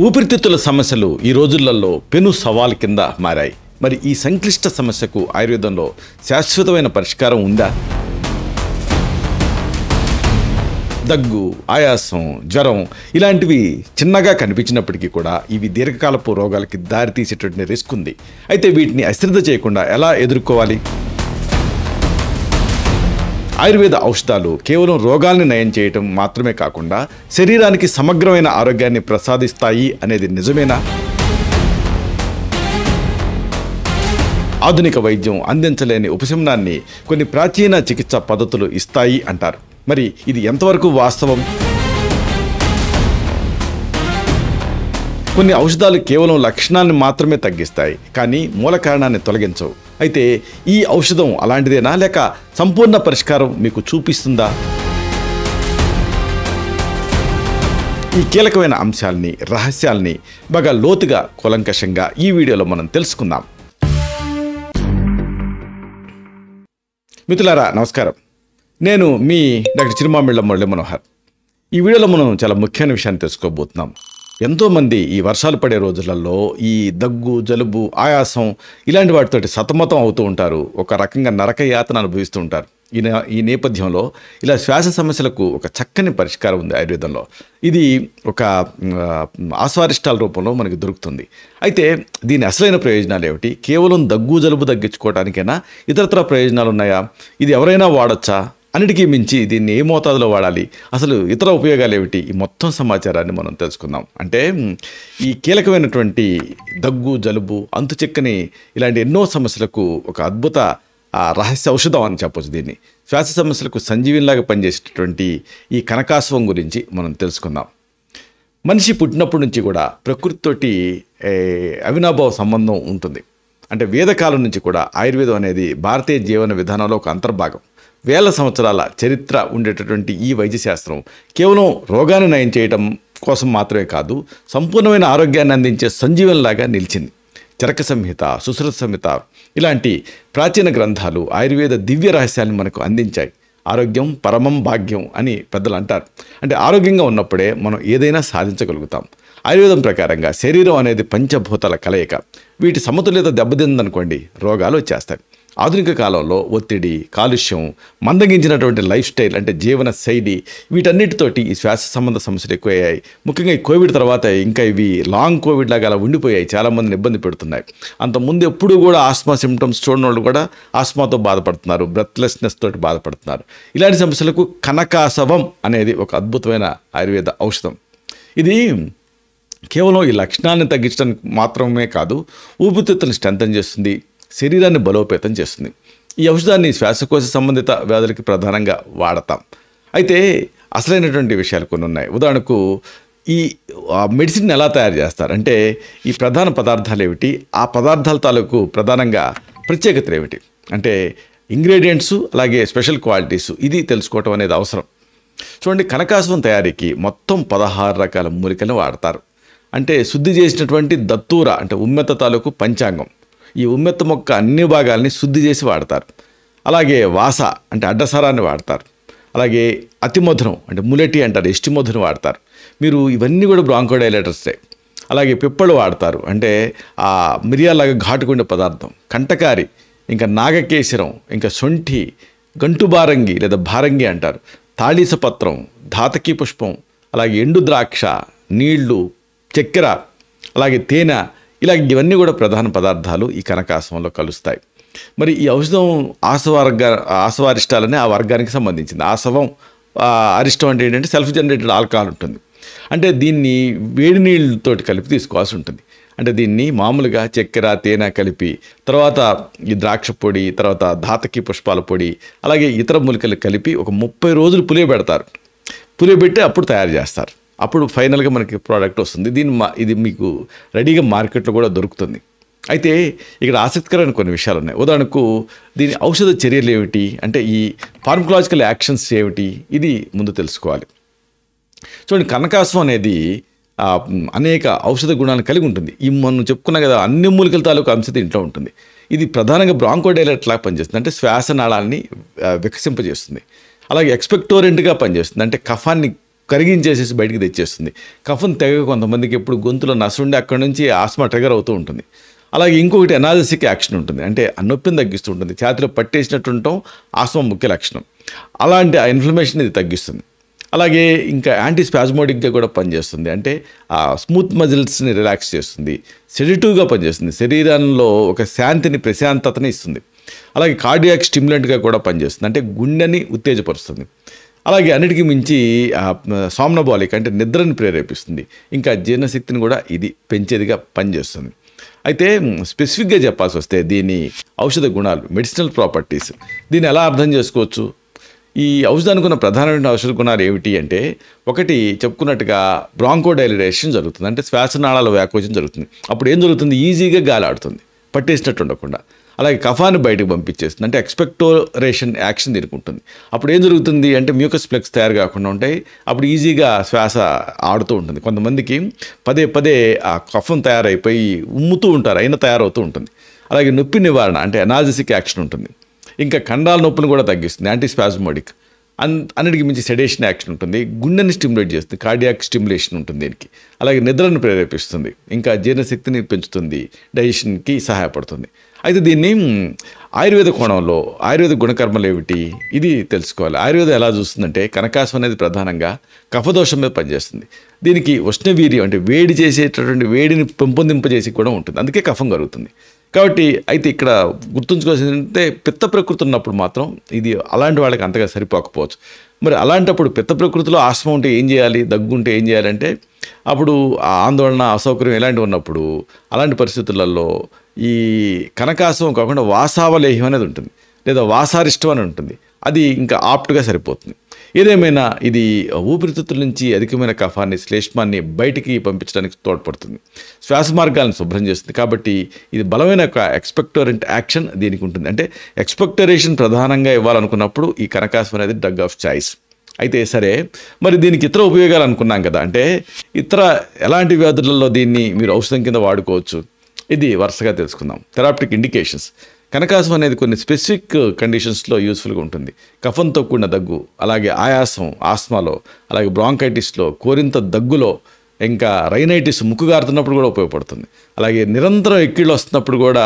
ఊపిరితిత్తుల సమస్యలు ఈ రోజులలో పెను సవాల్ కింద మారాయి. మరి ఈ సంక్లిష్ట సమస్యకు ఆయుర్వేదంలో శాశ్వతమైన పరిష్కారం ఉందా? దగ్గు, ఆయాసం, జ్వరం ఇలాంటివి చిన్నగా కనిపించినప్పటికీ కూడా ఇవి దీర్ఘకాలపు రోగాలకి దారితీసేటటువంటి రిస్క్ ఉంది. అయితే వీటిని అశ్రద్ధ చేయకుండా ఎలా ఎదుర్కోవాలి? ఆయుర్వేద ఔషధాలు కేవలం రోగాల్ని నయం చేయటం మాత్రమే కాకుండా శరీరానికి సమగ్రమైన ఆరోగ్యాన్ని ప్రసాదిస్తాయి అనేది నిజమేనా? ఆధునిక వైద్యం అందించలేని ఉపశమనాన్ని కొన్ని ప్రాచీన చికిత్సా పద్ధతులు ఇస్తాయి అంటారు. మరి ఇది ఎంతవరకు వాస్తవం? కొన్ని ఔషధాలు కేవలం లక్షణాన్ని మాత్రమే తగ్గిస్తాయి, కానీ మూల కారణాన్ని తొలగించవు. అయితే ఈ ఔషధం అలాంటిదేనా, లేక సంపూర్ణ పరిష్కారం మీకు చూపిస్తుందా? ఈ కీలకమైన అంశాలని, రహస్యాల్ని బాగా లోతుగా, కూలంకషంగా ఈ వీడియోలో మనం తెలుసుకుందాం. మిత్రులారా నమస్కారం, నేను మీ డాక్టర్ చిరుమామిళ్ళ మురళీ మనోహర్. ఈ వీడియోలో మనం చాలా ముఖ్యమైన విషయాన్ని తెలుసుకోబోతున్నాం. ఎంతోమంది ఈ వర్షాలు పడే రోజులలో ఈ దగ్గు, జలుబు, ఆయాసం ఇలాంటి వాటితోటి సతమతం అవుతూ ఉంటారు. ఒక రకంగా నరక యాతన అనుభవిస్తూ ఉంటారు. ఈ నేపథ్యంలో ఇలా శ్వాస సమస్యలకు ఒక చక్కని పరిష్కారం ఉంది ఆయుర్వేదంలో. ఇది ఒక ఆస్వారిష్టాల రూపంలో మనకి దొరుకుతుంది. అయితే దీని అసలైన ప్రయోజనాలు ఏమిటి? కేవలం దగ్గు, జలుబు తగ్గించుకోవడానికైనా ఇతరత్ర ప్రయోజనాలు ఉన్నాయా? ఇది ఎవరైనా వాడచ్చా? అన్నిటికీ మించి దీన్ని ఏ మోతాదులో వాడాలి? అసలు ఇతర ఉపయోగాలు ఏమిటి? ఈ మొత్తం సమాచారాన్ని మనం తెలుసుకుందాం. అంటే ఈ కీలకమైనటువంటి దగ్గు, జలుబు, అంతుచెక్కని ఇలాంటి ఎన్నో సమస్యలకు ఒక అద్భుత రహస్య ఔషధం అని చెప్పొచ్చు. దీన్ని శ్వాస సమస్యలకు సంజీవినిలాగా పనిచేసేటటువంటి ఈ కనకాస్వం గురించి మనం తెలుసుకుందాం. మనిషి పుట్టినప్పటి నుంచి కూడా ప్రకృతితోటి అవినాభావ సంబంధం ఉంటుంది. అంటే వేదకాలం నుంచి కూడా ఆయుర్వేదం అనేది భారతీయ జీవన విధానంలో ఒక అంతర్భాగం. వేల సంవత్సరాల చరిత్ర ఉండేటటువంటి ఈ వైద్యశాస్త్రం కేవలం రోగాన్ని నయం చేయడం కోసం మాత్రమే కాదు, సంపూర్ణమైన ఆరోగ్యాన్ని అందించే సంజీవనలాగా నిలిచింది. చరక సంహిత, సుశ్రుత సంహిత ఇలాంటి ప్రాచీన గ్రంథాలు ఆయుర్వేద దివ్య రహస్యాన్ని మనకు అందించాయి. ఆరోగ్యం పరమం భాగ్యం అని పెద్దలు అంటారు. అంటే ఆరోగ్యంగా ఉన్నప్పుడే మనం ఏదైనా సాధించగలుగుతాం. ఆయుర్వేదం ప్రకారంగా శరీరం అనేది పంచభూతాల కలయిక. వీటి సమతుల్యత దెబ్బతిందనుకోండి, రోగాలు వచ్చేస్తాయి. ఆధునిక కాలంలో ఒత్తిడి, కాలుష్యం, మందగించినటువంటి లైఫ్ స్టైల్ అంటే జీవన శైలి వీటన్నిటితోటి ఈ శ్వాస సంబంధ సమస్యలు ఎక్కువయ్యాయి. ముఖ్యంగా ఈ కోవిడ్ తర్వాత ఇంకా ఇవి లాంగ్ కోవిడ్ లాగా అలా ఉండిపోయాయి, చాలామందిని ఇబ్బంది పెడుతున్నాయి. అంతకుముందు ఎప్పుడు కూడా ఆస్మా సిమ్టమ్స్ చూడని వాళ్ళు కూడా ఆస్మాతో బాధపడుతున్నారు, బ్రెత్లెస్నెస్ తోటి బాధపడుతున్నారు. ఇలాంటి సమస్యలకు కనకాసవం అనేది ఒక అద్భుతమైన ఆయుర్వేద ఔషధం. ఇది కేవలం ఈ లక్షణాన్ని తగ్గించడానికి మాత్రమే కాదు, ఊపిరితిత్తులను స్ట్రెంథన్ చేస్తుంది, శరీరాన్ని బలోపేతం చేస్తుంది. ఈ ఔషధాన్ని శ్వాసకోశ సంబంధిత వ్యాధులకి ప్రధానంగా వాడతాం. అయితే అసలైనటువంటి విషయాలు కొన్ని ఉన్నాయి. ఉదాహరణకు ఈ మెడిసిన్ ఎలా తయారు చేస్తారంటే ఈ ప్రధాన పదార్థాలు ఏమిటి, ఆ పదార్థాల తాలూకు ప్రధానంగా ప్రత్యేకతలు ఏమిటి అంటే ఇంగ్రీడియంట్స్, అలాగే స్పెషల్ క్వాలిటీస్, ఇది తెలుసుకోవటం అనేది అవసరం. చూడండి, కనకాస్వం తయారీకి మొత్తం 16 రకాల మూలికలను వాడతారు. అంటే శుద్ధి చేసినటువంటి దత్తూర అంటే ఉమ్మెత్త తాలూకు పంచాంగం, ఈ ఉమ్మెత్త మొక్క అన్ని భాగాల్ని శుద్ధి చేసి వాడతారు. అలాగే వాస అంటే అడ్డసారాన్ని వాడతారు. అలాగే అతిమధురం అంటే ములెటి అంటారు, ఎస్టి మధురం వాడతారు. మీరు ఇవన్నీ కూడా బ్రాంకోడైలేటర్సే. అలాగే పిప్పళ్ళు వాడతారు, అంటే ఆ మిరియాలాగా ఘాటుకుండే పదార్థం. కంటకారి, ఇంకా నాగకేశరం, ఇంకా శొంఠి, గంటుబారంగి లేదా భారంగి అంటారు, తాళీసపత్రం, ధాతకీ పుష్పం, అలాగే ఎండు ద్రాక్ష, నీళ్లు, చక్కెర, అలాగే తేనె, ఇలా ఇవన్నీ కూడా ప్రధాన పదార్థాలు ఈ కనకాసవంలో కలుస్తాయి. మరి ఈ ఔషధం ఆసవారిష్టాలనే ఆ వర్గానికి సంబంధించింది. ఆసవం, అరిష్టం అంటే ఏంటంటే సెల్ఫ్ జనరేటెడ్ ఆల్కహాల్ ఉంటుంది. అంటే దీన్ని వేడి నీళ్ళతోటి కలిపి తీసుకోవాల్సి ఉంటుంది. అంటే దీన్ని మామూలుగా చక్కెర, తేనె కలిపి, తర్వాత ఈ ద్రాక్ష పొడి, తర్వాత ధాతకి పుష్పాల పొడి, అలాగే ఇతర మూలికలు కలిపి ఒక 30 రోజులు పులియబెడతారు. పులియబెట్టి అప్పుడు తయారు చేస్తారు. అప్పుడు ఫైనల్గా మనకి ప్రోడక్ట్ వస్తుంది. ఇది మీకు రెడీగా మార్కెట్లో కూడా దొరుకుతుంది. అయితే ఇక్కడ ఆసక్తికరమైన కొన్ని విషయాలు ఉన్నాయి. ఉదాహరణకు దీని ఔషధ చర్యలు ఏమిటి అంటే ఈ ఫార్మకలాజికల్ యాక్షన్స్ ఏమిటి, ఇది ముందు తెలుసుకోవాలి. చూడండి, కనకాస్వం అనేది అనేక ఔషధ గుణాలను కలిగి ఉంటుంది. ఈ మనం చెప్పుకున్నాం కదా, అన్ని మూలికల తాలూకు అంశత ఇంట్లో ఉంటుంది. ఇది ప్రధానంగా బ్రాంకోడైలేట్ లాగా పనిచేస్తుంది, అంటే శ్వాస నాళాన్ని వికసింపజేస్తుంది. అలాగే ఎక్స్పెక్టోరెంట్గా పనిచేస్తుంది, అంటే కఫాన్ని కరిగించేసేసి బయటికి తెచ్చేస్తుంది. కఫం తెగ కొంతమందికి ఎప్పుడు గొంతులో నసుండి అక్కడి నుంచి ఆస్మా ట్రిగర్ అవుతూ ఉంటుంది. అలాగే ఇంకొకటి ఎనాలసిక్ యాక్షన్ ఉంటుంది, అంటే ఆ నొప్పిని తగ్గిస్తూ ఉంటుంది. ఛాతిలో పట్టేసినట్టు ఉండటం ఆస్మా ముఖ్య లక్షణం. అలాంటి ఆ ఇన్ఫ్లమేషన్ ఇది తగ్గిస్తుంది. అలాగే ఇంకా యాంటీస్పాజ్మోటిక్గా కూడా పనిచేస్తుంది, అంటే ఆ స్మూత్ మజిల్స్ని రిలాక్స్ చేస్తుంది. సెడిటివ్గా పనిచేస్తుంది, శరీరంలో ఒక శాంతిని ప్రశాంతతని ఇస్తుంది. అలాగే కార్డియాక్ స్టిమ్యులెంట్గా కూడా పనిచేస్తుంది, అంటే గుండెని ఉత్తేజపరుస్తుంది. అలాగే అన్నిటికీ మించి సామ్నబాలిక్ అంటే నిద్రని ప్రేరేపిస్తుంది. ఇంకా జీర్ణశక్తిని కూడా ఇది పెంచేదిగా పనిచేస్తుంది. అయితే స్పెసిఫిక్గా చెప్పాల్సి వస్తే దీని ఔషధ గుణాలు, మెడిసినల్ ప్రాపర్టీస్, దీన్ని ఎలా అర్థం చేసుకోవచ్చు? ఈ ఔషధానికి ఉన్న ప్రధానమైన ఔషధ గుణాలు ఏమిటి అంటే, ఒకటి చెప్పుకున్నట్టుగా బ్రాంకోడైలేషన్ జరుగుతుంది, అంటే శ్వాసనాళాల వ్యాకోచం జరుగుతుంది. అప్పుడు ఏం జరుగుతుంది? ఈజీగా గాలి ఆడుతుంది, పట్టేసినట్టు ఉండకుండా. అలాగే కఫాన్ని బయటకు పంపించేస్తుంది, అంటే ఎక్స్పెక్టోరేషన్ యాక్షన్ దీనికి ఉంటుంది. అప్పుడు ఏం జరుగుతుంది అంటే మ్యూకస్ ప్లెక్స్ తయారు కాకుండా ఉంటాయి, అప్పుడు ఈజీగా శ్వాస ఆడుతూ ఉంటుంది. కొంతమందికి పదే పదే ఆ కఫం తయారైపోయి ఉమ్ముతూ ఉంటారు, అయినా తయారవుతూ ఉంటుంది. అలాగే నొప్పి నివారణ అంటే ఎనాల్జెసిక్ యాక్షన్ ఉంటుంది. ఇంకా కండాల నొప్పులు కూడా తగ్గిస్తుంది, యాంటీస్పాజ్మోటిక్. అన్నిటికి మించి సెడేషన్ యాక్షన్ ఉంటుంది, గుండెని స్టిమ్యులేట్ చేస్తుంది, కార్డియాక్ స్టిమ్యులేషన్ ఉంటుంది దీనికి. అలాగే నిద్రను ప్రేరేపిస్తుంది, ఇంకా జీర్ణశక్తిని పెంచుతుంది, డైజెషన్కి సహాయపడుతుంది. అయితే దీన్ని ఆయుర్వేద కోణంలో ఆయుర్వేద గుణకర్మలు ఏమిటి ఇది తెలుసుకోవాలి. ఆయుర్వేదం ఎలా చూస్తుందంటే, కనకాసం అనేది ప్రధానంగా కఫదోషం మీద పనిచేస్తుంది. దీనికి ఉష్ణవీర్యం అంటే వేడి చేసేటటువంటి వేడిని పెంపొందింపజేసి కూడా ఉంటుంది, అందుకే కఫం కలుగుతుంది. కాబట్టి అయితే ఇక్కడ గుర్తుంచుకోవాల్సింది ఏంటంటే, పిత్త ప్రకృతి ఉన్నప్పుడు మాత్రం ఇది అలాంటి వాళ్ళకి అంతగా సరిపోకపోవచ్చు. మరి అలాంటప్పుడు పిత్త ప్రకృతిలో ఆస్మా ఉంటే ఏం చేయాలి, దగ్గు ఉంటే ఏం చేయాలంటే, అప్పుడు ఆ ఆందోళన, అసౌకర్యం ఇలాంటివి ఉన్నప్పుడు అలాంటి పరిస్థితులలో ఈ కనకాసం కాకుండా వాసావలేహ్యం అనేది ఉంటుంది, లేదా వాసారిష్టం అని ఉంటుంది. అది ఇంకా ఆప్ట్గా సరిపోతుంది. ఏదేమైనా ఇది ఊపిరితిత్తుల నుంచి అధికమైన కఫాన్ని, శ్లేష్మాన్ని బయటికి పంపించడానికి తోడ్పడుతుంది, శ్వాస మార్గాలను శుభ్రం చేస్తుంది. కాబట్టి ఇది బలమైన ఒక ఎక్స్పెక్టోరెంట్ యాక్షన్ దీనికి ఉంటుంది. అంటే ఎక్స్పెక్టరేషన్ ప్రధానంగా ఇవ్వాలనుకున్నప్పుడు ఈ కనకాసం అనేది డ్రగ్ ఆఫ్ చాయిస్. అయితే సరే, మరి దీనికి ఇతర ఉపయోగాలు అనుకున్నాం కదా, అంటే ఇతర ఎలాంటి వ్యాధులలో దీన్ని మీరు ఔషధం కింద వాడుకోవచ్చు, ఇది వరుసగా తెలుసుకుందాం. థెరాప్టిక్ ఇండికేషన్స్. కనకాసం అనేది కొన్ని స్పెసిఫిక్ కండిషన్స్లో యూస్ఫుల్గా ఉంటుంది. కఫంతో కూడిన దగ్గు, అలాగే ఆయాసం, ఆస్మాలో, అలాగే బ్రాంకైటిస్లో, కోరింత దగ్గులో, ఇంకా రైనైటిస్ ముక్కు గారుతున్నప్పుడు కూడా ఉపయోగపడుతుంది. అలాగే నిరంతరం ఎక్కిళ్ళు వస్తున్నప్పుడు కూడా,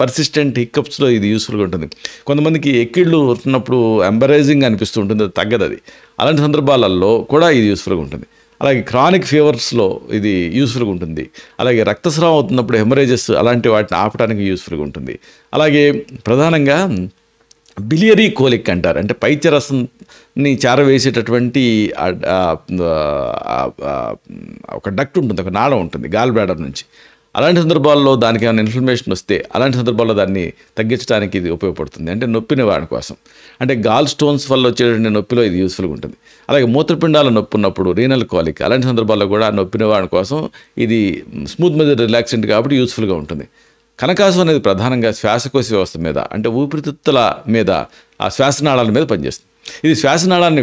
పర్సిస్టెంట్ హిక్కప్స్లో ఇది యూస్ఫుల్గా ఉంటుంది. కొంతమందికి ఎక్కిళ్ళు వస్తున్నప్పుడు ఎంబరైజింగ్ అనిపిస్తూ ఉంటుంది, అది తగ్గదు. అది అలాంటి సందర్భాలలో కూడా ఇది యూస్ఫుల్గా ఉంటుంది. అలాగే క్రానిక్ ఫీవర్స్లో ఇది యూస్ఫుల్గా ఉంటుంది. అలాగే రక్తస్రావం అవుతున్నప్పుడు హెమరేజెస్ అలాంటి వాటిని ఆపడానికి యూస్ఫుల్గా ఉంటుంది. అలాగే ప్రధానంగా బిలియరీ కోలిక్ అంటారు, అంటే పైత్యరసంని చేరవేసేటటువంటి ఒక డక్ట్ ఉంటుంది, ఒక నాళం ఉంటుంది గాల్ బ్లాడర్ నుంచి. అలాంటి సందర్భాల్లో దానికి ఏమైనా ఇన్ఫ్లమేషన్ వస్తే అలాంటి సందర్భాల్లో దాన్ని తగ్గించడానికి ఇది ఉపయోగపడుతుంది, అంటే నొప్పి నివారణ కోసం. అంటే గాల్ స్టోన్స్ వల్ల వచ్చేటువంటి నొప్పిలో ఇది యూస్ఫుల్గా ఉంటుంది. అలాగే మూత్రపిండాల నొప్పి ఉన్నప్పుడు రీనల్ కాలిక్, అలాంటి సందర్భాల్లో కూడా నొప్పి నివారణ కోసం ఇది స్మూత్ మజిల్ రిలాక్సెంట్ కాబట్టి యూస్ఫుల్గా ఉంటుంది. కనకాసం అనేది ప్రధానంగా శ్వాసకోశ వ్యవస్థ మీద, అంటే ఊపిరితిత్తుల మీద, ఆ శ్వాసనాళాల మీద పనిచేస్తుంది. ఇది శ్వాసనాళాన్ని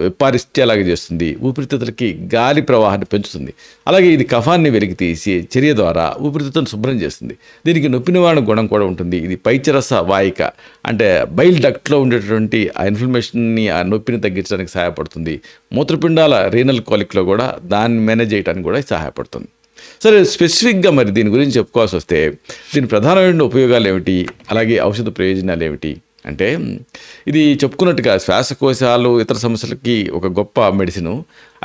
విప్పారిస్తేలాగా చేస్తుంది, ఊపిరితిత్తులకి గాలి ప్రవాహాన్ని పెంచుతుంది. అలాగే ఇది కఫాన్ని వెలికి తీసి చర్య ద్వారా ఊపిరితిత్తులను శుభ్రం చేస్తుంది. దీనికి నొప్పి నివారణ గుణం కూడా ఉంటుంది. ఇది పైచరస వాయిక, అంటే బైల్ డక్ట్లో ఉండేటువంటి ఆ ఇన్ఫ్లమేషన్ని, ఆ నొప్పిని తగ్గించడానికి సహాయపడుతుంది. మూత్రపిండాల రీనల్ కాలిక్లో కూడా దాన్ని మేనేజ్ చేయడానికి కూడా సహాయపడుతుంది. సరే, స్పెసిఫిక్గా మరి దీని గురించి చెప్పుకోవాల్సి వస్తే, దీని ప్రధానమైన ఉపయోగాలు ఏమిటి, అలాగే ఔషధ ప్రయోజనాలు ఏమిటి అంటే, ఇది చెప్పుకున్నట్టుగా శ్వాసకోశాలు ఇతర సమస్యలకి ఒక గొప్ప మెడిసిను.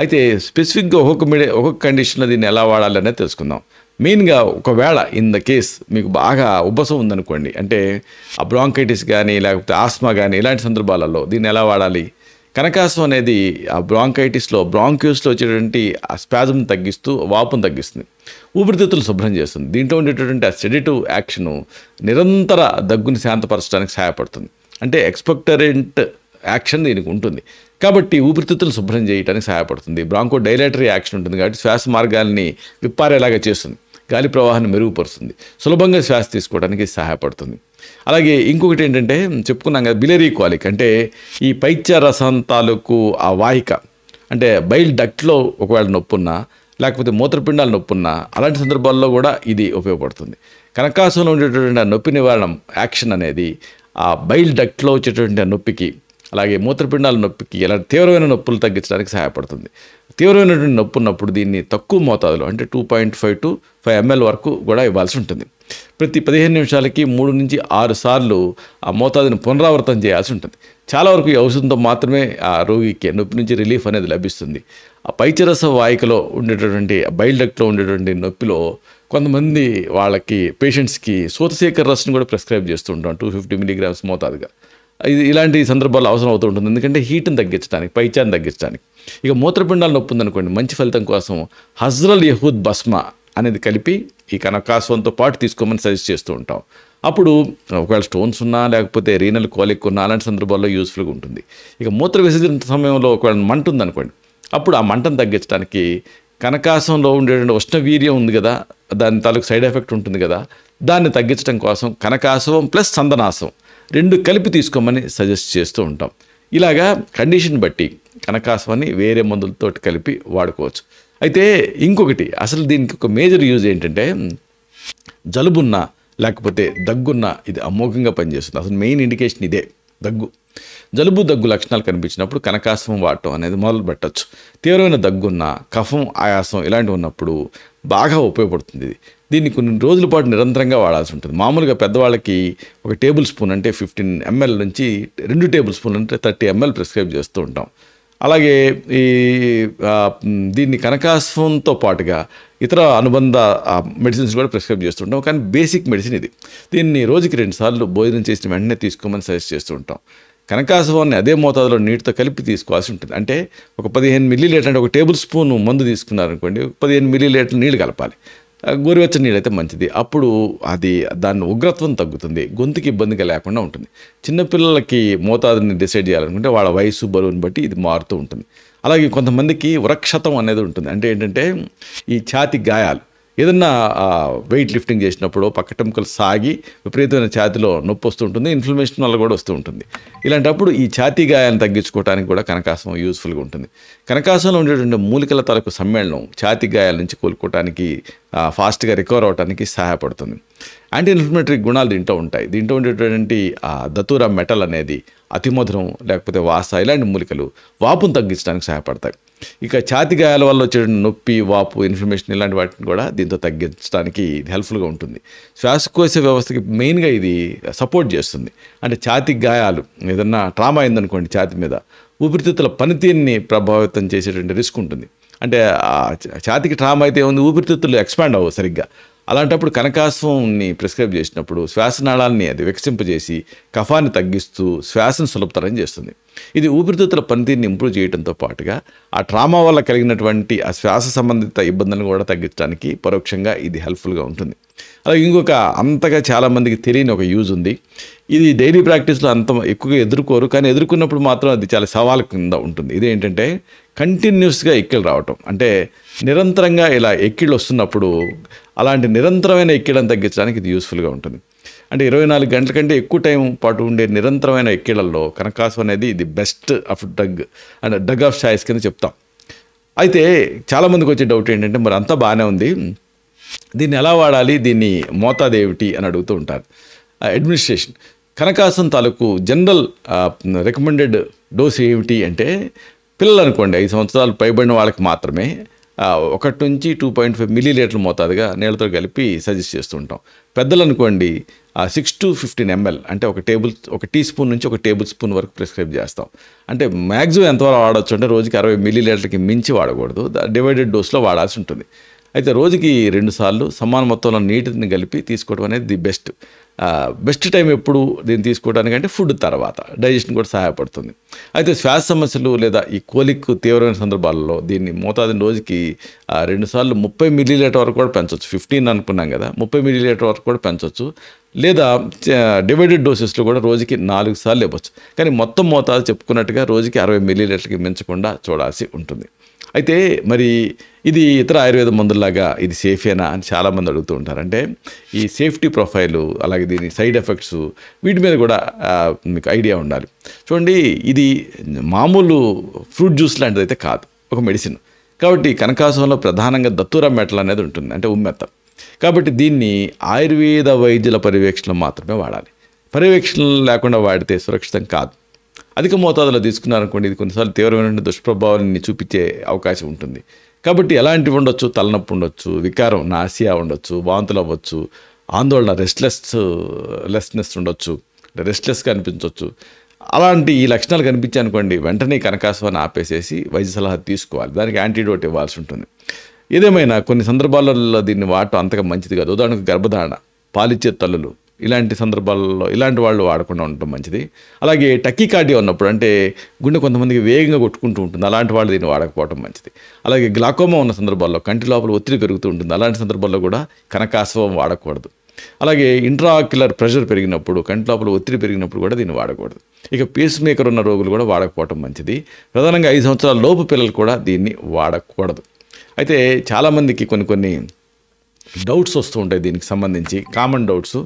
అయితే స్పెసిఫిక్గా ఒక్కొక్క కండిషన్లో దీన్ని ఎలా వాడాలి అనేది తెలుసుకుందాం. మెయిన్గా ఒకవేళ ఇన్ ద కేస్ మీకు బాగా ఉబ్బసం ఉందనుకోండి, అంటే ఆ బ్రాంకైటిస్ కానీ లేకపోతే ఆస్మా కానీ ఇలాంటి సందర్భాలలో దీన్ని ఎలా వాడాలి? కనకాసం అనేది ఆ బ్రాంకైటిస్లో, బ్రాంక్యూస్లో వచ్చేటువంటి ఆ స్పాజం తగ్గిస్తూ వాపును తగ్గిస్తుంది, ఊపిరితిత్తులు శుభ్రం చేస్తుంది. దీంట్లో ఉండేటటువంటి ఆ సెడేటివ్ యాక్షను నిరంతర దగ్గుని శాంతపరచడానికి సహాయపడుతుంది, అంటే ఎక్స్పెక్టరెంట్ యాక్షన్ దీనికి ఉంటుంది. కాబట్టి ఊపిరితిత్తులు శుభ్రం చేయడానికి సహాయపడుతుంది. బ్రాంకో డైలేటరీ యాక్షన్ ఉంటుంది కాబట్టి శ్వాస మార్గాల్ని విప్పారేలాగా చేస్తుంది, గాలి ప్రవాహాన్ని మెరుగుపరుస్తుంది, సులభంగా శ్వాస తీసుకోవడానికి సహాయపడుతుంది. అలాగే ఇంకొకటి ఏంటంటే, చెప్పుకున్నాం కదా బిలియరీ కాలిక్, అంటే ఈ పైత్య రసం తాలూకు ఆ వాహిక, అంటే బైల్ డక్ట్లో ఒకవేళ నొప్పున్నా లేకపోతే మూత్రపిండాలు నొప్పున్నా అలాంటి సందర్భాల్లో కూడా ఇది ఉపయోగపడుతుంది. కనకాసంలో ఉండేటటువంటి ఆ నొప్పి నివారణ యాక్షన్ అనేది ఆ బైల్ డక్ట్లో వచ్చేటటువంటి ఆ నొప్పికి అలాగే మూత్రపిండాల నొప్పికి ఇలాంటి తీవ్రమైన నొప్పులు తగ్గించడానికి సహాయపడుతుంది. తీవ్రమైనటువంటి నొప్పి ఉన్నప్పుడు దీన్ని తక్కువ మోతాదులో అంటే 2.5 to 5 ml వరకు కూడా ఇవ్వాల్సి ఉంటుంది. ప్రతి 15 నిమిషాలకి 3 నుంచి 6 సార్లు ఆ మోతాదుని పునరావృతం చేయాల్సి ఉంటుంది. చాలా వరకు ఈ ఔషధంతో మాత్రమే ఆ రోగికి నొప్పి నుంచి రిలీఫ్ అనేది లభిస్తుంది. ఆ పైచరస వాహికలో ఉండేటటువంటి బైల్ డక్ట్లో ఉండేటువంటి నొప్పిలో కొంతమంది వాళ్ళకి పేషెంట్స్కి సూతసేకర రసం కూడా ప్రిస్క్రైబ్ చేస్తూ ఉంటాం 250 mg మోతాదుగా. ఇలాంటి సందర్భాల్లో అవసరం అవుతూ ఉంటుంది, ఎందుకంటే హీట్ని తగ్గించడానికి, పైచాన్ని తగ్గించడానికి. ఇక మూత్రపిండాలు నొప్పి ఉందనుకోండి, మంచి ఫలితం కోసం హజ్రల్ యహూద్ భస్మ అనేది కలిపి ఈ కనకాస్వంతో పాటు తీసుకోమని సజెస్ట్ చేస్తూ ఉంటాం. అప్పుడు ఒకవేళ స్టోన్స్ ఉన్నా లేకపోతే రీనల్ కోలిక్ ఉన్నా అలాంటి సందర్భాల్లో యూస్ఫుల్గా ఉంటుంది. ఇక మూత్ర విసర్జన సమయంలో ఒకవేళ మంట ఉందనుకోండి, అప్పుడు ఆ మంటను తగ్గించడానికి కనకాసంలో ఉండేటువంటి ఉష్ణవీర్యం ఉంది కదా, దాని తాలూకు సైడ్ ఎఫెక్ట్ ఉంటుంది కదా, దాన్ని తగ్గించడం కోసం కనకాసవం ప్లస్ సందనాసం 2 కలిపి తీసుకోమని సజెస్ట్ చేస్తూ ఉంటాం. ఇలాగా కండిషన్ బట్టి కనకాసవాన్ని వేరే మందులతో కలిపి వాడుకోవచ్చు. అయితే ఇంకొకటి, అసలు దీనికి ఒక మేజర్ యూజ్ ఏంటంటే, జలుబున్నా లేకపోతే దగ్గున్నా ఇది అమోఘంగా పనిచేస్తుంది. అసలు మెయిన్ ఇండికేషన్ ఇదే, జలుబు దగ్గు లక్షణాలు కనిపించినప్పుడు కనకాసవం వాడటం అనేది మొదలు పెట్టచ్చు. తీవ్రమైన దగ్గున్న, కఫం, ఆయాసం ఇలాంటివి ఉన్నప్పుడు బాగా ఉపయోగపడుతుంది. దీన్ని కొన్ని రోజుల పాటు నిరంతరంగా వాడాల్సి ఉంటుంది. మామూలుగా పెద్దవాళ్ళకి ఒక టేబుల్ స్పూన్ అంటే 15 ml నుంచి 2 టేబుల్ స్పూన్లు అంటే 30 ml ప్రిస్క్రైబ్ చేస్తూ ఉంటాం. అలాగే ఈ దీన్ని కనకాసవంతో పాటుగా ఇతర అనుబంధ మెడిసిన్స్ కూడా ప్రిస్క్రైబ్ చేస్తుంటాం. కానీ బేసిక్ మెడిసిన్ ఇది. దీన్ని రోజుకి 2 సార్లు భోజనం చేసిన వెంటనే తీసుకోమని సజెస్ట్ చేస్తూ ఉంటాం. కనకాసవాన్ని అదే మోతాదులో నీటితో కలిపి తీసుకోవాల్సి ఉంటుంది. అంటే ఒక 15 ml అంటే ఒక టేబుల్ స్పూన్ మందు తీసుకున్నారనుకోండి, 15 ml నీళ్ళు కలపాలి. గోరువెచ్చని నీళ్ళు అయితే మంచిది. అప్పుడు అది దాని ఉగ్రత్వం తగ్గుతుంది, గొంతుకి ఇబ్బందిగా లేకుండా ఉంటుంది. చిన్నపిల్లలకి మోతాదుని డిసైడ్ చేయాలనుకుంటే వాళ్ళ వయసు, బరువుని బట్టి ఇది మారుతూ ఉంటుంది. అలాగే కొంతమందికి వృక్షతం అనేది ఉంటుంది. అంటే ఏంటంటే ఈ ఛాతి గాయాలు, ఏదన్నా వెయిట్ లిఫ్టింగ్ చేసినప్పుడు పక్కటెముకలు సాగి విపరీతమైన ఛాతిలో నొప్పి వస్తూ ఉంటుంది, ఇన్ఫ్లమేషన్ వల్ల కూడా వస్తూ ఉంటుంది. ఇలాంటప్పుడు ఈ ఛాతీ గాయాలను తగ్గించుకోవడానికి కూడా కనకాసం యూస్ఫుల్గా ఉంటుంది. కనకాసంలో ఉండేటువంటి మూలికల తాలూకు సమ్మేళనం ఛాతీ గాయాల నుంచి కోలుకోవడానికి, ఫాస్ట్గా రికవర్ అవడానికి సహాయపడుతుంది. యాంటీ ఇన్ఫ్లమేటరీ గుణాలు దీంట్లో ఉంటాయి. దీంట్లో ఉండేటువంటి దతూరా మెటల్ అనేది అతిమధురం లేకపోతే వాస ఇలాంటి మూలికలు వాపును తగ్గించడానికి సహాయపడతాయి. ఇక ఛాతీ గాయాల వల్ల వచ్చే నొప్పి, వాపు, ఇన్ఫ్లమేషన్ ఇలాంటి వాటిని కూడా దీంతో తగ్గించడానికి ఇది హెల్ప్ఫుల్గా ఉంటుంది. శ్వాసకోశ వ్యవస్థకి మెయిన్గా ఇది సపోర్ట్ చేస్తుంది. అంటే ఛాతీ గాయాలు ఏదన్నా ట్రామా అయిందనుకోండి ఛాతీ మీద, ఊపిరితిత్తుల పనితీరుని ప్రభావితం చేసేటువంటి రిస్క్ ఉంటుంది. అంటే ఛాతీకి ట్రామా అయితే ఏముంది, ఊపిరితిత్తులు ఎక్స్పాండ్ అవ్వవు సరిగ్గా. అలాంటప్పుడు కనకాసవంని ప్రిస్క్రైబ్ చేసినప్పుడు శ్వాసనాళాన్ని అది వికసింపజేసి కఫాన్ని తగ్గిస్తూ శ్వాసను సులభతరం చేస్తుంది. ఇది ఊపిరితిత్తుల పనితీరుని ఇంప్రూవ్ చేయడంతో పాటుగా ఆ ట్రామా వల్ల కలిగినటువంటి ఆ శ్వాస సంబంధిత ఇబ్బందులను కూడా తగ్గించడానికి పరోక్షంగా ఇది హెల్ప్ఫుల్గా ఉంటుంది. అలాగే ఇంకొక అంతగా చాలామందికి తెలియని ఒక యూజ్ ఉంది. ఇది డైలీ ప్రాక్టీస్లో అంత ఎక్కువగా ఎదుర్కోరు, కానీ ఎదుర్కొన్నప్పుడు మాత్రం అది చాలా సవాల్ కింద ఉంటుంది. ఇదేంటంటే కంటిన్యూస్గా ఎక్కిళ్ళు రావటం. అంటే నిరంతరంగా ఇలా ఎక్కిళ్ళు వస్తున్నప్పుడు అలాంటి నిరంతరమైన ఎక్కిళ్ళను తగ్గించడానికి ఇది యూస్ఫుల్గా ఉంటుంది. అంటే 24 గంటల కంటే ఎక్కువ టైం పాటు ఉండే నిరంతరమైన ఎక్కిళ్లలో కనకాసం అనేది ఇది best of drug and drug of choice కింద చెప్తాం. అయితే చాలామందికి వచ్చే డౌట్ ఏంటంటే, మరి అంతా బాగానే ఉంది, దీన్ని ఎలా వాడాలి, దీన్ని మోతాదు ఏమిటి అని అడుగుతూ ఉంటారు. అడ్మినిస్ట్రేషన్ కనకాసం తాలూకు జనరల్ రికమెండెడ్ డోస్ ఏమిటి అంటే, పిల్లలు అనుకోండి 5 సంవత్సరాలు పైబడిన వాళ్ళకి మాత్రమే 1 నుంచి 2.5 ml మోతాదుగా నీళ్ళతో కలిపి సజెస్ట్ చేస్తూ ఉంటాం. పెద్దలు అనుకోండి 6 to 15 ml అంటే ఒక టీ స్పూన్ నుంచి 1 టేబుల్ స్పూన్ వరకు ప్రిస్క్రైబ్ చేస్తాం. అంటే మ్యాక్సిమం ఎంతవరకు వాడచ్చు అంటే రోజుకి 60 ml మించి వాడకూడదు, డివైడెడ్ డోస్లో వాడాల్సి ఉంటుంది. అయితే రోజుకి 2 సార్లు సమాన మొత్తంలో నీటిని కలిపి తీసుకోవడం అనేది ది బెస్ట్ టైం ఎప్పుడు దీన్ని తీసుకోవడానికంటే ఫుడ్ తర్వాత, డైజెషన్ కూడా సహాయపడుతుంది. అయితే శ్వాస సమస్యలు లేదా ఈ కోలిక్ తీవ్రమైన సందర్భాలలో దీన్ని మోతాదుని రోజుకి 2 సార్లు 30 ml వరకు కూడా పెంచవచ్చు. 15 అనుకున్నాం కదా, 30 ml వరకు కూడా పెంచవచ్చు. లేదా డివైడెడ్ డోసెస్లో కూడా రోజుకి 4 సార్లు ఇవ్వచ్చు. కానీ మొత్తం మోతాదు చెప్పుకున్నట్టుగా రోజుకి 60 ml మించకుండా చూడాల్సి ఉంటుంది. అయితే మరి ఇది ఇతర ఆయుర్వేద మందుల్లాగా ఇది సేఫేనా అని చాలామంది అడుగుతూ ఉంటారు. అంటే ఈ సేఫ్టీ ప్రొఫైలు, అలాగే దీని సైడ్ ఎఫెక్ట్స్, వీటి మీద కూడా మీకు ఐడియా ఉండాలి. చూడండి, ఇది మామూలు ఫ్రూట్ జ్యూస్ లాంటిది అయితే కాదు, ఒక మెడిసిన్. కాబట్టి కనకాసంలో ప్రధానంగా దత్తూరా మెటల్ అనేది ఉంటుంది, అంటే ఉమ్మెత్త. కాబట్టి దీన్ని ఆయుర్వేద వైద్యుల పర్యవేక్షణలో మాత్రమే వాడాలి. పర్యవేక్షణ లేకుండా వాడితే సురక్షితం కాదు. అధిక మోతాదులో తీసుకున్నారనుకోండి ఇది కొన్నిసార్లు తీవ్రమైన దుష్ప్రభావాన్ని చూపించే అవకాశం ఉంటుంది. కాబట్టి ఎలాంటివి ఉండొచ్చు? తలనొప్పి ఉండొచ్చు, వికారం నాసియా ఉండొచ్చు, వాంతులు అవ్వచ్చు, ఆందోళన లెస్నెస్ ఉండొచ్చు, రెస్ట్లెస్గా అనిపించవచ్చు. అలాంటి ఈ లక్షణాలు కనిపించాయనుకోండి వెంటనే కనకాస్వాన్ని ఆపేసేసి వైద్య సలహా తీసుకోవాలి. దానికి యాంటీడోట్ ఇవ్వాల్సి ఉంటుంది. ఏదేమైనా కొన్ని సందర్భాలలో దీన్ని వాడటం అంతగా మంచిది కాదు. ఉదాహరణకు గర్భధారణ, పాలిచ్చే తల్లులు, ఇలాంటి సందర్భాలలో ఇలాంటి వాళ్ళు వాడకుండా ఉండటం మంచిది. అలాగే టకీకార్డియా ఉన్నప్పుడు, అంటే గుండె కొంతమందికి వేగంగా కొట్టుకుంటూ ఉంటుంది, అలాంటి వాళ్ళు దీన్ని వాడకపోవడం మంచిది. అలాగే గ్లాకోమా ఉన్న సందర్భాల్లో కంటి లోపల ఒత్తిడి పెరుగుతూ ఉంటుంది, అలాంటి సందర్భాల్లో కూడా కనకాస్వం వాడకూడదు. అలాగే ఇంట్రాక్యులర్ ప్రెషర్ పెరిగినప్పుడు, కంటి లోపల ఒత్తిడి పెరిగినప్పుడు కూడా దీన్ని వాడకూడదు. ఇక పేస్ మేకర్ ఉన్న రోగులు కూడా వాడకపోవటం మంచిది. ప్రధానంగా 5 సంవత్సరాల లోపు పిల్లలు కూడా దీన్ని వాడకూడదు. అయితే చాలామందికి కొన్ని డౌట్స్ వస్తూ ఉంటాయి దీనికి సంబంధించి, కామన్ డౌట్స్.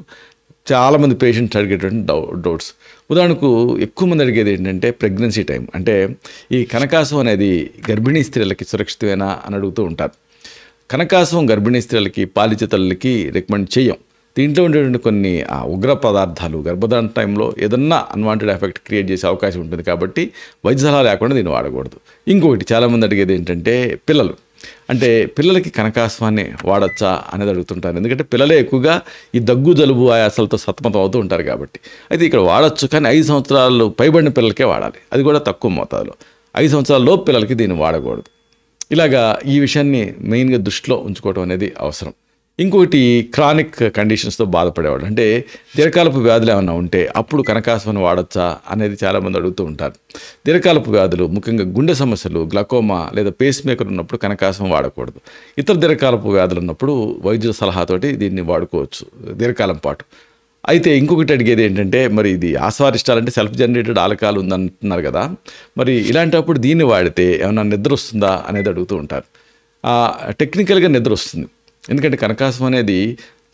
చాలామంది పేషెంట్స్ అడిగేటువంటి డౌట్స్. ఉదాహరణకు ఎక్కువ మంది అడిగేది ఏంటంటే ప్రెగ్నెన్సీ టైం, అంటే ఈ కనకాసం అనేది గర్భిణీ స్త్రీలకి సురక్షితమేనా అని అడుగుతూ ఉంటారు. కనకాసం గర్భిణీ స్త్రీలకి, పాలిచ్చే తల్లులకి రికమెండ్ చేయం. దీంట్లో ఉండేటువంటి కొన్ని ఉగ్ర పదార్థాలు గర్భధారణ టైంలో ఏదన్నా అన్వాంటెడ్ ఎఫెక్ట్ క్రియేట్ చేసే అవకాశం ఉంటుంది. కాబట్టి వైద్య సలహా లేకుండా దీన్ని వాడకూడదు. ఇంకొకటి చాలామంది అడిగేది ఏంటంటే పిల్లలు, అంటే పిల్లలకి కనకాస్వాన్ని వాడచ్చా అనేది అడుగుతుంటారు. ఎందుకంటే పిల్లలే ఎక్కువగా ఈ దగ్గు జలుబు ఆయాసాలతో సతమతం అవుతూ ఉంటారు కాబట్టి. అయితే ఇక్కడ వాడచ్చు, కానీ 5 సంవత్సరాలు పైబడిన పిల్లలకే వాడాలి, అది కూడా తక్కువ మోతాదులో. 5 సంవత్సరాల లోపు పిల్లలకి దీన్ని వాడకూడదు. ఇలాగా ఈ విషయాన్ని మెయిన్గా దృష్టిలో ఉంచుకోవడం అనేది అవసరం. ఇంకొకటి క్రానిక్ కండిషన్స్తో బాధపడేవాళ్ళు, అంటే దీర్ఘకాలపు వ్యాధులు ఏమైనా ఉంటే అప్పుడు కనకాస్వాన్ని వాడచ్చా అనేది చాలామంది అడుగుతూ ఉంటారు. దీర్ఘకాలపు వ్యాధులు, ముఖ్యంగా గుండె సమస్యలు, గ్లకోమా లేదా పేస్ మేకర్ ఉన్నప్పుడు కనకాస్వం వాడకూడదు. ఇతర దీర్ఘకాలపు వ్యాధులు ఉన్నప్పుడు వైద్యుల సలహాతోటి దీన్ని వాడుకోవచ్చు దీర్ఘకాలం పాటు. అయితే ఇంకొకటి అడిగేది ఏంటంటే, మరి ఇది ఆస్వాదిష్టాలంటే సెల్ఫ్ జనరేటెడ్ ఆల్కహాల్ ఉందంటున్నారు కదా, మరి ఇలాంటప్పుడు దీన్ని వాడితే ఏమైనా నిద్ర వస్తుందా అనేది అడుగుతూ ఉంటారు. టెక్నికల్గా నిద్ర వస్తుంది, ఎందుకంటే కనకాసం అనేది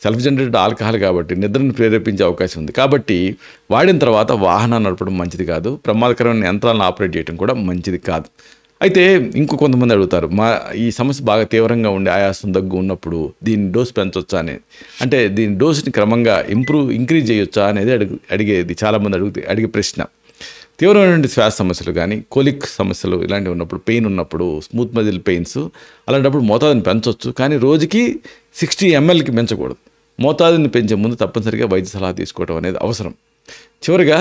సెల్ఫ్ జనరేటెడ్ ఆల్కహాల్ కాబట్టి నిద్రను ప్రేరేపించే అవకాశం ఉంది. కాబట్టి వాడిన తర్వాత వాహనాన్ని నడపడం మంచిది కాదు, ప్రమాదకరమైన యంత్రాలను ఆపరేట్ చేయడం కూడా మంచిది కాదు. అయితే కొంతమంది అడుగుతారు, ఈ సమస్య బాగా తీవ్రంగా ఉండి ఆయాసం దగ్గు ఉన్నప్పుడు దీని డోస్ పెంచవచ్చా అనేది, అంటే దీని డోస్ని క్రమంగా ఇంక్రీజ్ చేయొచ్చా అనేది అడిగేది చాలామంది అడిగే ప్రశ్న. తీవ్రమైనటువంటి శ్వాస సమస్యలు కానీ, కోలిక్ సమస్యలు ఇలాంటివి ఉన్నప్పుడు, పెయిన్ ఉన్నప్పుడు, స్మూత్ మజిల్ పెయిన్స్, అలాంటప్పుడు మోతాదుని పెంచవచ్చు, కానీ రోజుకి 60 mlకి పెంచకూడదు. మోతాదుని పెంచే ముందు తప్పనిసరిగా వైద్య సలహా తీసుకోవడం అనేది అవసరం. చివరిగా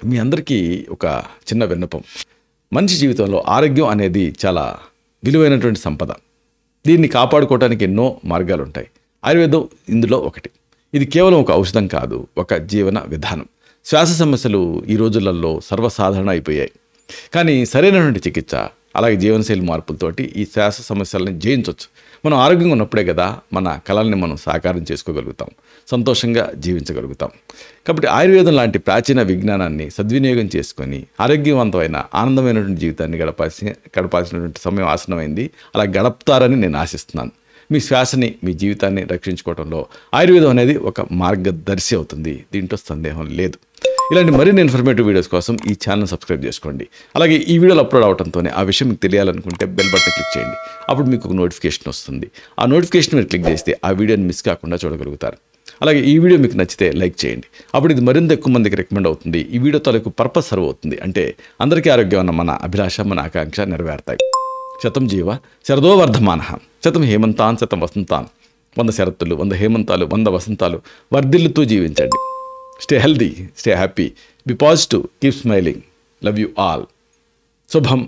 మీ అందరికీ ఒక చిన్న విన్నపం. మనిషి జీవితంలో ఆరోగ్యం అనేది చాలా విలువైనటువంటి సంపద. దీన్ని కాపాడుకోవడానికి ఎన్నో మార్గాలు ఉంటాయి. ఆయుర్వేదం ఇందులో ఒకటి. ఇది కేవలం ఒక ఔషధం కాదు, ఒక జీవన విధానం. శ్వాస సమస్యలు ఈ రోజులలో సర్వసాధారణ అయిపోయాయి, కానీ సరైనటువంటి చికిత్స, అలాగే జీవనశైలి మార్పులతోటి ఈ శ్వాస సమస్యలను జయించవచ్చు. మనం ఆరోగ్యంగా ఉన్నప్పుడే కదా మన కళల్ని మనం సాకారం చేసుకోగలుగుతాం, సంతోషంగా జీవించగలుగుతాం. కాబట్టి ఆయుర్వేదం లాంటి ప్రాచీన విజ్ఞానాన్ని సద్వినియోగం చేసుకొని ఆరోగ్యవంతమైన ఆనందమైనటువంటి జీవితాన్ని గడపాల్సినటువంటి సమయం ఆసన్నమైంది. అలా గడుపుతారని నేను ఆశిస్తున్నాను. మీ శ్వాసని, మీ జీవితాన్ని రక్షించుకోవడంలో ఆయుర్వేదం అనేది ఒక మార్గదర్శి అవుతుంది, దీంట్లో సందేహం లేదు. ఇలాంటి మరిన్ని ఇన్ఫర్మేటివ్ వీడియోస్ కోసం ఈ ఛానల్ సబ్స్క్రైబ్ చేసుకోండి. అలాగే ఈ వీడియోలు అప్లోడ్ అవడంతోనే ఆ విషయం మీకు తెలియాలనుకుంటే బెల్ బటన్ క్లిక్ చేయండి. అప్పుడు మీకు ఒక నోటిఫికేషన్ వస్తుంది. ఆ నోటిఫికేషన్ మీరు క్లిక్ చేస్తే ఆ వీడియోని మిస్ కాకుండా చూడగలుగుతారు. అలాగే ఈ వీడియో మీకు నచ్చితే లైక్ చేయండి, అప్పుడు ఇది మరింత ఎక్కువ మందికి రికమెండ్ అవుతుంది. ఈ వీడియో తాలూకు పర్పస్ సర్వ్ అవుతుంది, అంటే అందరికీ ఆరోగ్యం అన్న మన అభిలాష, మన ఆకాంక్ష నెరవేరుతాయి. శతం జీవ శరదో వర్ధమానః, శతం హేమంతాన్ శతం వసంతాన్. 100 శరత్తులు, 100 హేమంతాలు, 100 వసంతాలు వర్ధిల్లుతూ జీవించండి. Stay healthy, stay happy, be positive, keep smiling. Love you all. Shubham.